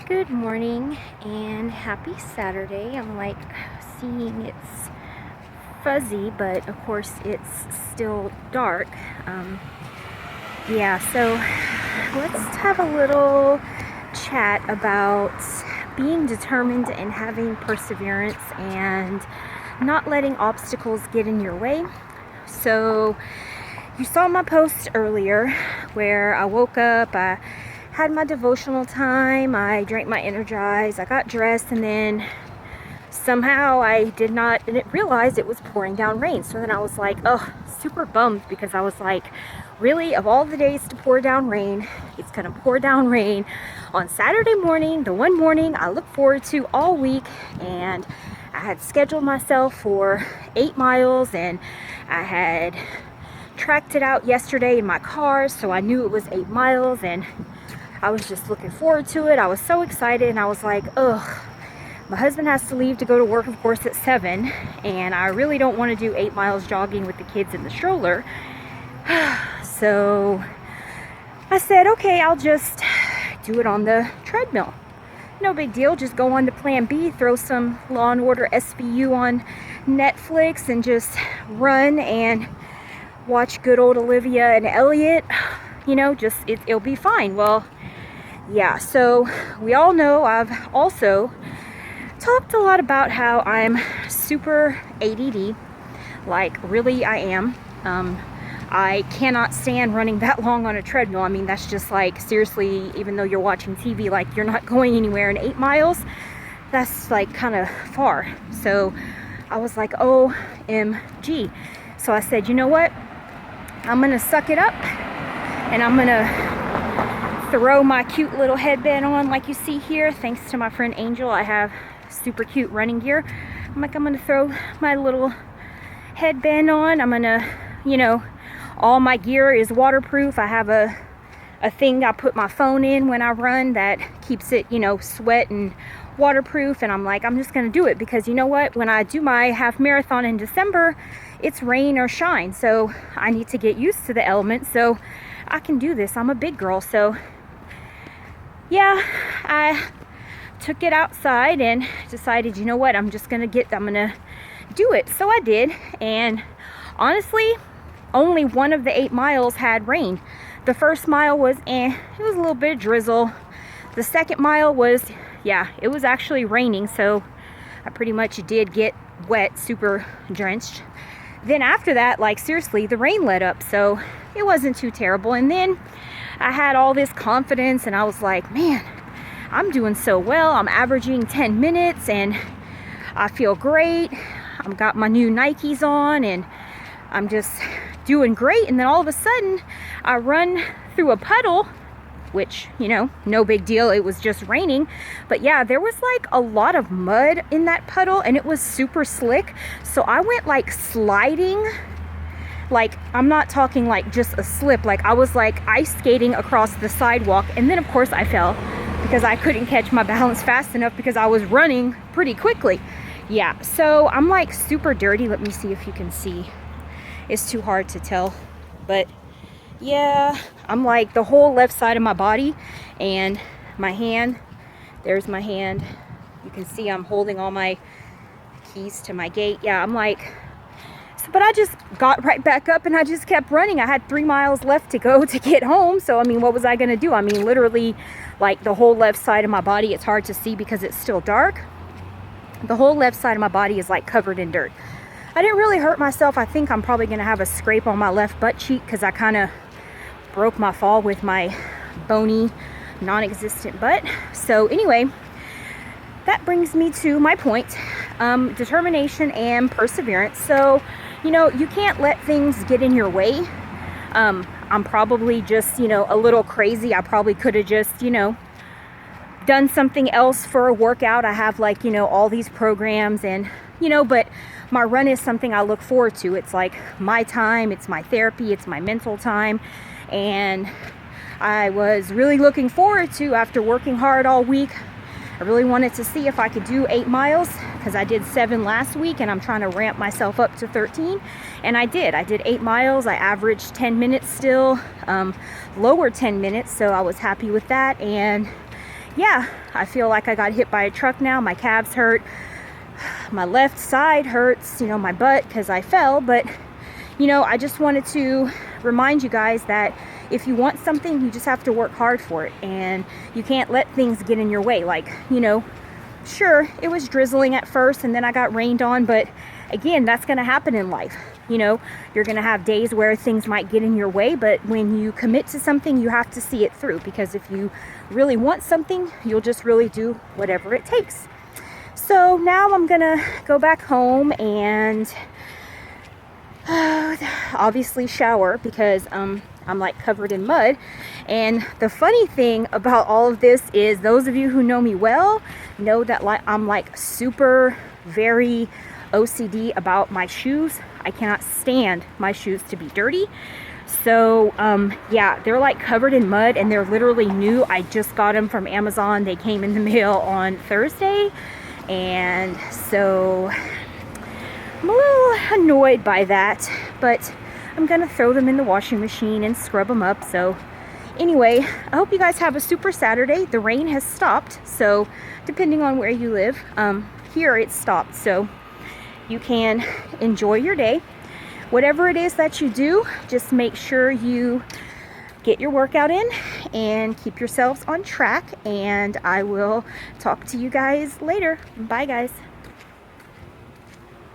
Good morning and happy Saturday. I'm like seeing it's fuzzy, but of course it's still dark. Yeah, so let's have a little chat about being determined and having perseverance and not letting obstacles get in your way. So you saw my post earlier where I woke up, I had my devotional time, I drank my Energize, I got dressed, and then somehow I didn't realize it was pouring down rain. So then I was like, oh, super bummed, because I was like, really, of all the days to pour down rain, it's gonna pour down rain on Saturday morning, the one morning I look forward to all week. And I had scheduled myself for 8 miles, and I had tracked it out yesterday in my car, so I knew it was 8 miles, and I was just looking forward to it. I was so excited, and I was like, ugh, my husband has to leave to go to work, of course, at 7, and I really don't want to do 8 miles jogging with the kids in the stroller. So I said, okay, I'll just do it on the treadmill. No big deal, just go on to plan B, throw some Law and Order SVU on Netflix, and just run and watch good old Olivia and Elliot. You know, just it'll be fine. Well, yeah, so we all know I've also talked a lot about how I'm super ADD. Like, really, I am. I cannot stand running that long on a treadmill. I mean, that's just like, seriously, even though you're watching TV, like, you're not going anywhere in 8 miles. That's like kind of far. So I was like, OMG. So I said, you know what? I'm gonna suck it up, and I'm gonna throw my cute little headband on like you see here. Thanks to my friend Angel, I have super cute running gear. I'm gonna throw my little headband on. I'm gonna, you know, all my gear is waterproof. I have a thing I put my phone in when I run that keeps it, you know, sweat and waterproof. And I'm like, I'm just gonna do it, because you know what, when I do my half marathon in December, it's rain or shine, so I need to get used to the elements so I can do this. I'm a big girl. So yeah, I took it outside and decided, you know what, I'm gonna do it. So I did, and honestly, only one of the 8 miles had rain. The first mile was it was a little bit of drizzle. The second mile was, yeah, it was actually raining, so I pretty much did get wet, super drenched. Then after that, like, seriously, the rain let up, so it wasn't too terrible. And then I had all this confidence, and I was like, man, I'm doing so well. I'm averaging 10 minutes, and I feel great. I've got my new Nikes on, and I'm just doing great. And then all of a sudden, I run through a puddle, which, you know, no big deal. It was just raining. But yeah, there was like a lot of mud in that puddle, and it was super slick. So I went like sliding. Like, I'm not talking like just a slip. Like, I was like ice skating across the sidewalk. And then of course I fell, because I couldn't catch my balance fast enough, because I was running pretty quickly. Yeah, so I'm like super dirty. Let me see if you can see. It's too hard to tell, but yeah, I'm like the whole left side of my body, and my hand, there's my hand. You can see I'm holding all my keys to my gate. Yeah, I'm like, so, but I just got right back up, and I just kept running. I had 3 miles left to go to get home. So, I mean, what was I gonna do? I mean, literally, like, the whole left side of my body, it's hard to see because it's still dark. The whole left side of my body is like covered in dirt. I didn't really hurt myself. I think I'm probably gonna have a scrape on my left butt cheek, because I kind of broke my fall with my bony, non-existent butt. So anyway, that brings me to my point. Determination and perseverance. So, you know, you can't let things get in your way. I'm probably just, you know, a little crazy. I probably could have just, you know, done something else for a workout. I have, like, you know, all these programs, and, you know, but my run is something I look forward to. It's like my time, it's my therapy, it's my mental time. And I was really looking forward to, after working hard all week, I really wanted to see if I could do 8 miles, because I did 7 last week, and I'm trying to ramp myself up to 13. And I did 8 miles. I averaged 10 minutes still, lower 10 minutes, so I was happy with that. And yeah, I feel like I got hit by a truck now. My calves hurt. My left side hurts, you know, my butt, because I fell. But, you know, I just wanted to remind you guys that if you want something, you just have to work hard for it. And you can't let things get in your way. Like, you know, sure, it was drizzling at first and then I got rained on, but again, that's going to happen in life. You know, you're going to have days where things might get in your way, but when you commit to something, you have to see it through, because if you really want something, you'll just really do whatever it takes. So now I'm going to go back home and obviously shower, because I'm like covered in mud. And the funny thing about all of this is, those of you who know me well know that I'm like super very OCD about my shoes. I cannot stand my shoes to be dirty. So yeah, they're like covered in mud, and they're literally new. I just got them from Amazon. They came in the mail on Thursday, and so I'm a little annoyed by that, but I'm gonna throw them in the washing machine and scrub them up. So anyway, I hope you guys have a super Saturday. The rain has stopped, so depending on where you live, here it's stopped, so you can enjoy your day. Whatever it is that you do, just make sure you get your workout in and keep yourselves on track, and I will talk to you guys later. Bye guys.